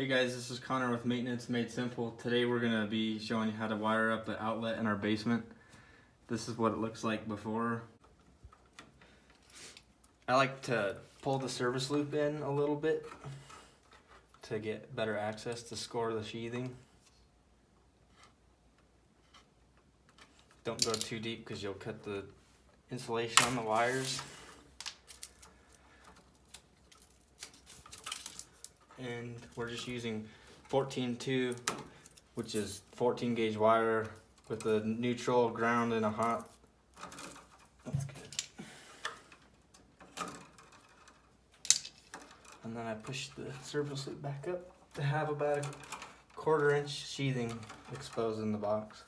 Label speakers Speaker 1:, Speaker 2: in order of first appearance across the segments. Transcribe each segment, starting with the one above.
Speaker 1: Hey guys, this is Connor with Maintenance Made Simple. Today we're going to be showing you how to wire up the outlet in our basement. This is what it looks like before. I like to pull the service loop in a little bit to get better access to score the sheathing. Don't go too deep because you'll cut the insulation on the wires. And we're just using 14-2, which is 14 gauge wire with a neutral, ground, and a hot. That's good. And then I push the service loop back up to have about a 1/4 inch sheathing exposed in the box.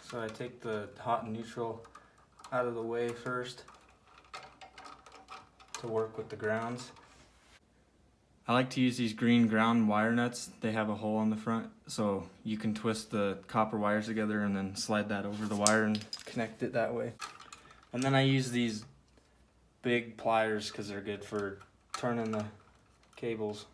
Speaker 1: So I take the hot and neutral out of the way first to work with the grounds. I like to use these green ground wire nuts. They have a hole in the front, so you can twist the copper wires together and then slide that over the wire and connect it that way. And then I use these big pliers because they're good for turning the cables.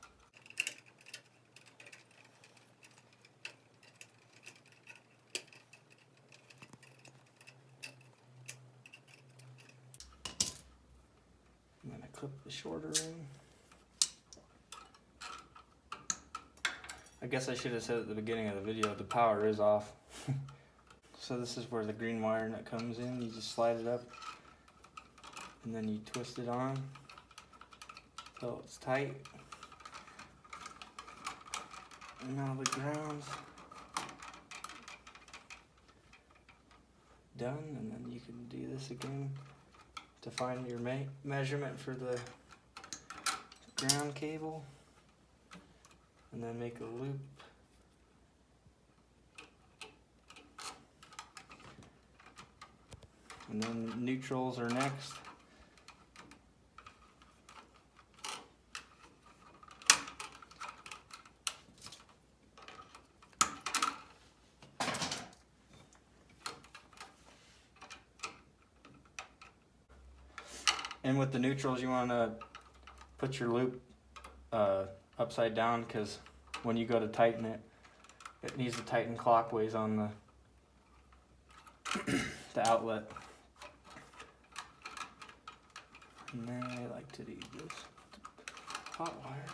Speaker 1: And then I clip the shorter end. I guess I should have said at the beginning of the video, the power is off. So this is where the green wire nut comes in. You just slide it up and then you twist it on until it's tight. And now the ground's done, and then you can do this again to find your measurement for the ground cable, and then make a loop. And then neutrals are next. And with the neutrals, you want to put your loop upside down, because when you go to tighten it, it needs to tighten clockwise on the outlet. And then I like to do this hot wires.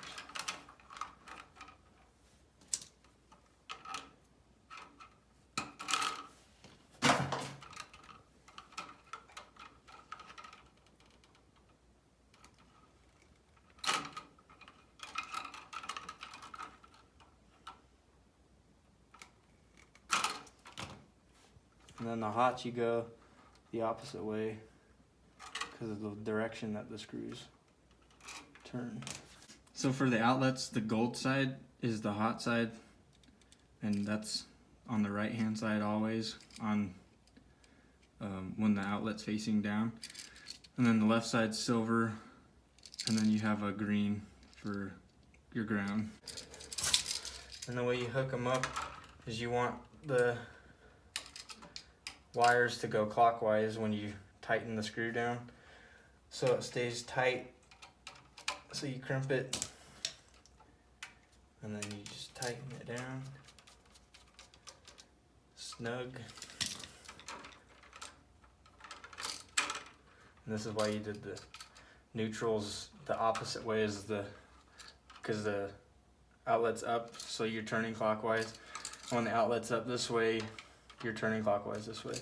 Speaker 1: And then the hot, you go the opposite way because of the direction that the screws turn. So for the outlets, the gold side is the hot side, and that's on the right hand side always on when the outlet's facing down. And then the left side's silver, and then you have a green for your ground. And the way you hook them up is you want the wires to go clockwise when you tighten the screw down, so it stays tight. So you crimp it and then you just tighten it down snug. And this is why you did the neutrals the opposite way, is because the outlet's up, so you're turning clockwise. When the outlet's up this way, you're turning clockwise this way.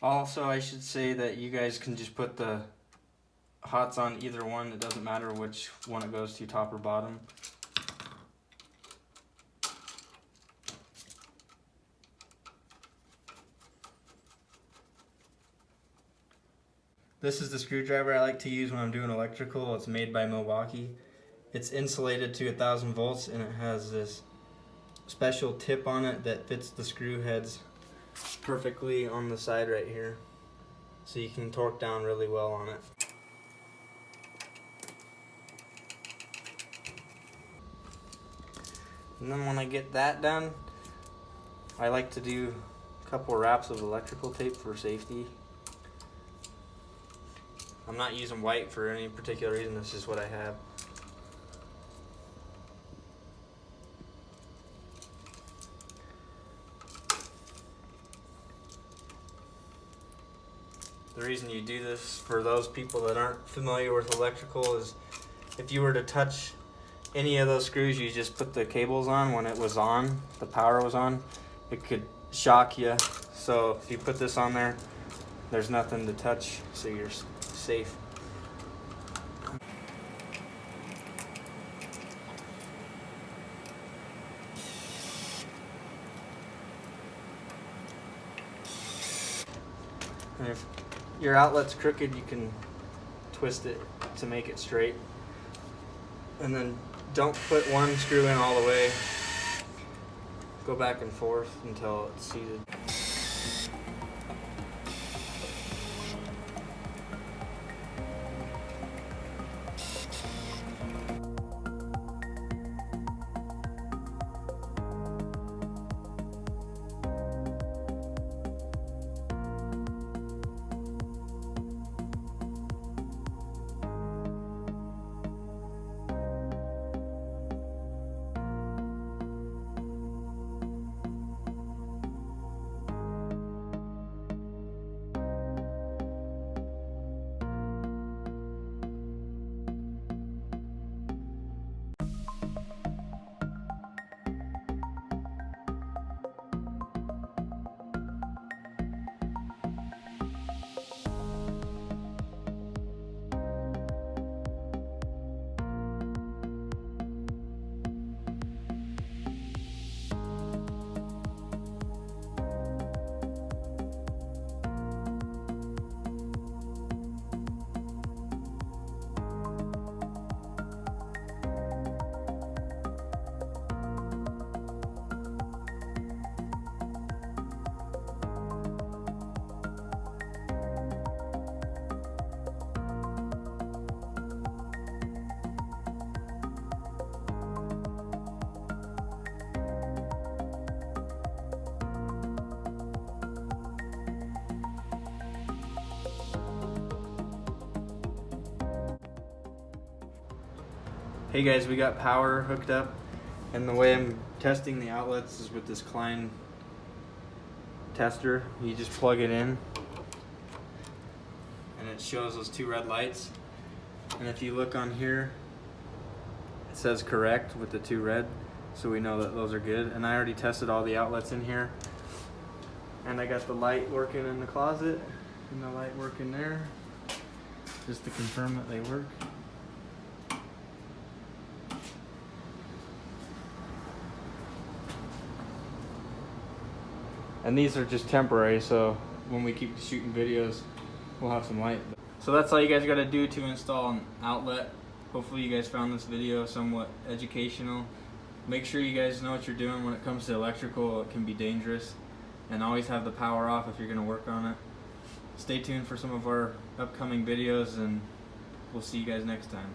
Speaker 1: Also, I should say that you guys can just put the hots on either one. It doesn't matter which one it goes to, top or bottom. This is the screwdriver I like to use when I'm doing electrical. It's made by Milwaukee. It's insulated to 1000 volts and it has this special tip on it that fits the screw heads perfectly on the side right here. So you can torque down really well on it. And then when I get that done, I like to do a couple wraps of electrical tape for safety. I'm not using white for any particular reason, this is what I have. The reason you do this for those people that aren't familiar with electrical is if you were to touch any of those screws you just put the cables on when it was on, the power was on, it could shock you. So if you put this on there, there's nothing to touch, so you're safe. And if your outlet's crooked, you can twist it to make it straight. And then don't put one screw in all the way. Go back and forth until it's seated. Hey guys, we got power hooked up, and the way I'm testing the outlets is with this Klein tester. You just plug it in and it shows those two red lights, and if you look on here it says correct with the two red, so we know that those are good. And I already tested all the outlets in here, and I got the light working in the closet and the light working there just to confirm that they work. And these are just temporary, so when we keep shooting videos, we'll have some light. So that's all you guys gotta do to install an outlet. Hopefully you guys found this video somewhat educational. Make sure you guys know what you're doing when it comes to electrical. It can be dangerous. And always have the power off if you're gonna work on it. Stay tuned for some of our upcoming videos, and we'll see you guys next time.